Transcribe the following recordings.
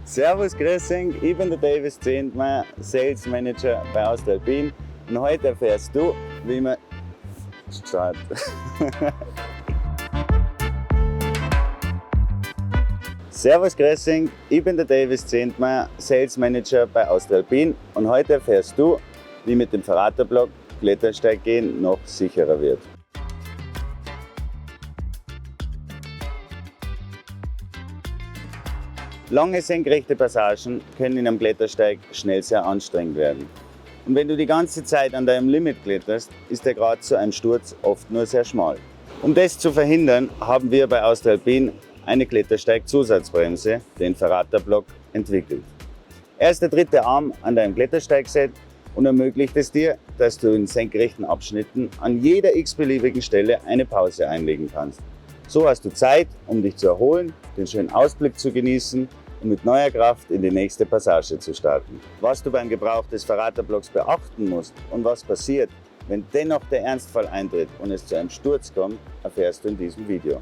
Servus, grüß dich, ich bin der Davis Zehntmeier, Sales Manager bei Austria Alpin und heute erfährst du, wie man Servus, grüß dich, ich bin der Davis Zehntmeier, Sales Manager bei Austria Alpin und heute erfährst du, wie mit dem Verraterblock Klettersteiggehen noch sicherer wird. Lange senkrechte Passagen können in einem Klettersteig schnell sehr anstrengend werden. Und wenn du die ganze Zeit an deinem Limit kletterst, ist der Grad zu einem Sturz oft nur sehr schmal. Um das zu verhindern, haben wir bei Austria Alpin eine Klettersteig-Zusatzbremse, den Verraterblock, entwickelt. Er ist der dritte Arm an deinem Klettersteigset und ermöglicht es dir, dass du in senkrechten Abschnitten an jeder x-beliebigen Stelle eine Pause einlegen kannst. So hast du Zeit, um dich zu erholen, den schönen Ausblick zu genießen und mit neuer Kraft in die nächste Passage zu starten. Was du beim Gebrauch des Verraterblocks beachten musst und was passiert, wenn dennoch der Ernstfall eintritt und es zu einem Sturz kommt, erfährst du in diesem Video.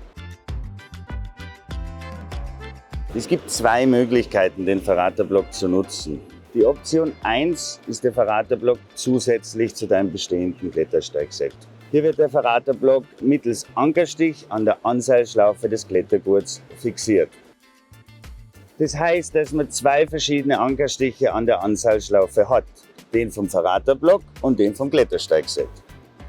Es gibt zwei Möglichkeiten, den Verraterblock zu nutzen. Die Option 1 ist der Verraterblock zusätzlich zu deinem bestehenden Klettersteigset. Hier wird der Verraterblock mittels Ankerstich an der Anseilschlaufe des Klettergurts fixiert. Das heißt, dass man zwei verschiedene Ankerstiche an der Anseilschlaufe hat, den vom Verraterblock und den vom Klettersteigset.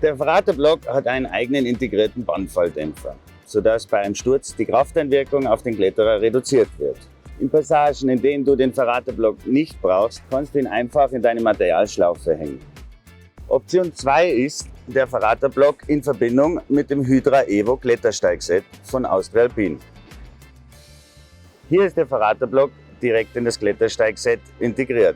Der Verraterblock hat einen eigenen integrierten Bandfalldämpfer, sodass bei einem Sturz die Krafteinwirkung auf den Kletterer reduziert wird. In Passagen, in denen du den Verraterblock nicht brauchst, kannst du ihn einfach in deine Materialschlaufe hängen. Option 2 ist der Verraterblock in Verbindung mit dem Hydra Evo Klettersteigset von Austria Alpin. Hier ist der Verraterblock direkt in das Klettersteigset integriert.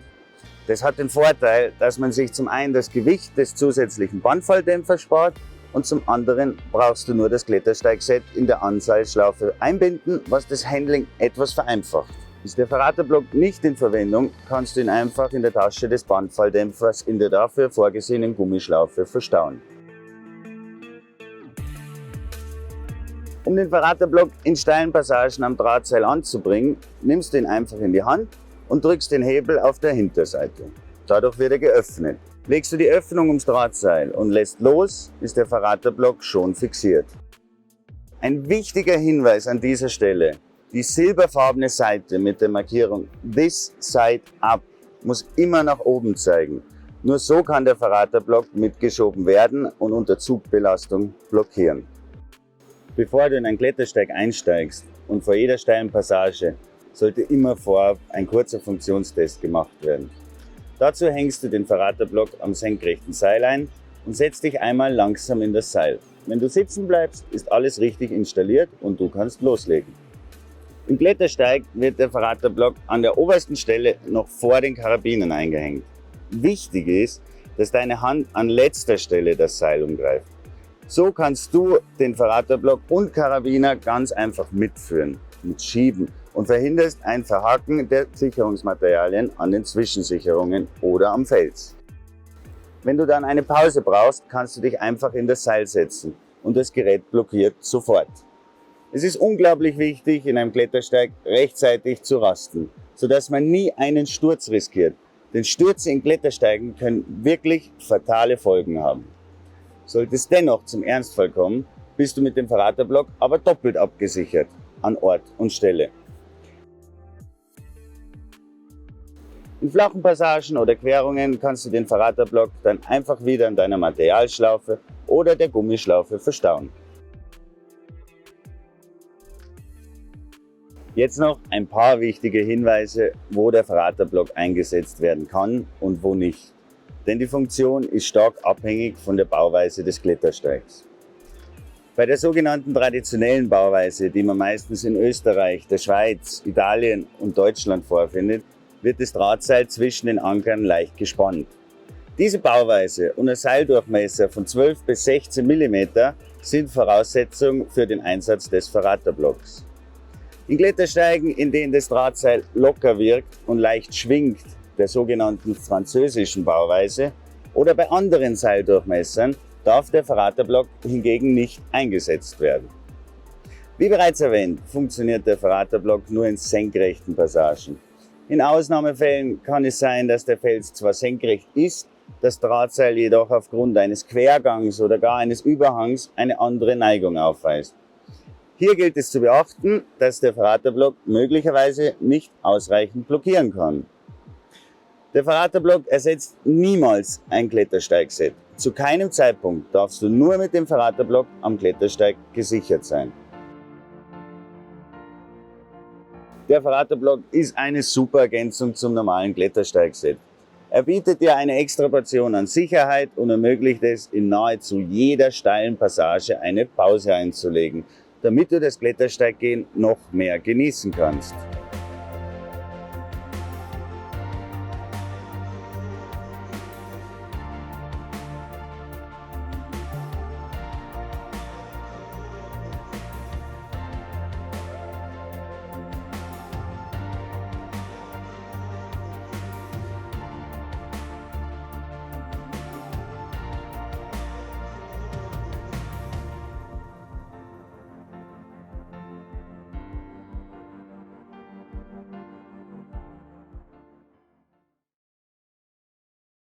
Das hat den Vorteil, dass man sich zum einen das Gewicht des zusätzlichen Bandfalldämpfers spart und zum anderen brauchst du nur das Klettersteigset in der Anseilschlaufe einbinden, was das Handling etwas vereinfacht. Ist der Verraterblock nicht in Verwendung, kannst du ihn einfach in der Tasche des Bandfalldämpfers in der dafür vorgesehenen Gummischlaufe verstauen. Um den Verraterblock in steilen Passagen am Drahtseil anzubringen, nimmst du ihn einfach in die Hand und drückst den Hebel auf der Hinterseite. Dadurch wird er geöffnet. Legst du die Öffnung ums Drahtseil und lässt los, ist der Verraterblock schon fixiert. Ein wichtiger Hinweis an dieser Stelle: die silberfarbene Seite mit der Markierung This Side Up muss immer nach oben zeigen. Nur so kann der Verraterblock mitgeschoben werden und unter Zugbelastung blockieren. Bevor du in einen Klettersteig einsteigst und vor jeder steilen Passage, sollte immer vorab ein kurzer Funktionstest gemacht werden. Dazu hängst du den Verraterblock am senkrechten Seil ein und setzt dich einmal langsam in das Seil. Wenn du sitzen bleibst, ist alles richtig installiert und du kannst loslegen. Im Klettersteig wird der Verraterblock an der obersten Stelle noch vor den Karabinern eingehängt. Wichtig ist, dass deine Hand an letzter Stelle das Seil umgreift. So kannst du den Verraterblock und Karabiner ganz einfach mitführen, mitschieben und verhinderst ein Verhaken der Sicherungsmaterialien an den Zwischensicherungen oder am Fels. Wenn du dann eine Pause brauchst, kannst du dich einfach in das Seil setzen und das Gerät blockiert sofort. Es ist unglaublich wichtig, in einem Klettersteig rechtzeitig zu rasten, sodass man nie einen Sturz riskiert. Denn Stürze in Klettersteigen können wirklich fatale Folgen haben. Sollte es dennoch zum Ernstfall kommen, bist du mit dem Verraterblock aber doppelt abgesichert an Ort und Stelle. In flachen Passagen oder Querungen kannst du den Verraterblock dann einfach wieder an deiner Materialschlaufe oder der Gummischlaufe verstauen. Jetzt noch ein paar wichtige Hinweise, wo der Verraterblock eingesetzt werden kann und wo nicht. Denn die Funktion ist stark abhängig von der Bauweise des Klettersteigs. Bei der sogenannten traditionellen Bauweise, die man meistens in Österreich, der Schweiz, Italien und Deutschland vorfindet, wird das Drahtseil zwischen den Ankern leicht gespannt. Diese Bauweise und ein Seildurchmesser von 12 bis 16 mm sind Voraussetzung für den Einsatz des Verraterblocks. In Klettersteigen, in denen das Drahtseil locker wirkt und leicht schwingt, der sogenannten französischen Bauweise, oder bei anderen Seildurchmessern darf der Verraterblock hingegen nicht eingesetzt werden. Wie bereits erwähnt, funktioniert der Verraterblock nur in senkrechten Passagen. In Ausnahmefällen kann es sein, dass der Fels zwar senkrecht ist, das Drahtseil jedoch aufgrund eines Quergangs oder gar eines Überhangs eine andere Neigung aufweist. Hier gilt es zu beachten, dass der Verraterblock möglicherweise nicht ausreichend blockieren kann. Der Verraterblock ersetzt niemals ein Klettersteigset. Zu keinem Zeitpunkt darfst du nur mit dem Verraterblock am Klettersteig gesichert sein. Der Verraterblock ist eine super Ergänzung zum normalen Klettersteigset. Er bietet dir eine extra Portion an Sicherheit und ermöglicht es, in nahezu jeder steilen Passage eine Pause einzulegen, damit du das Klettersteiggehen noch mehr genießen kannst.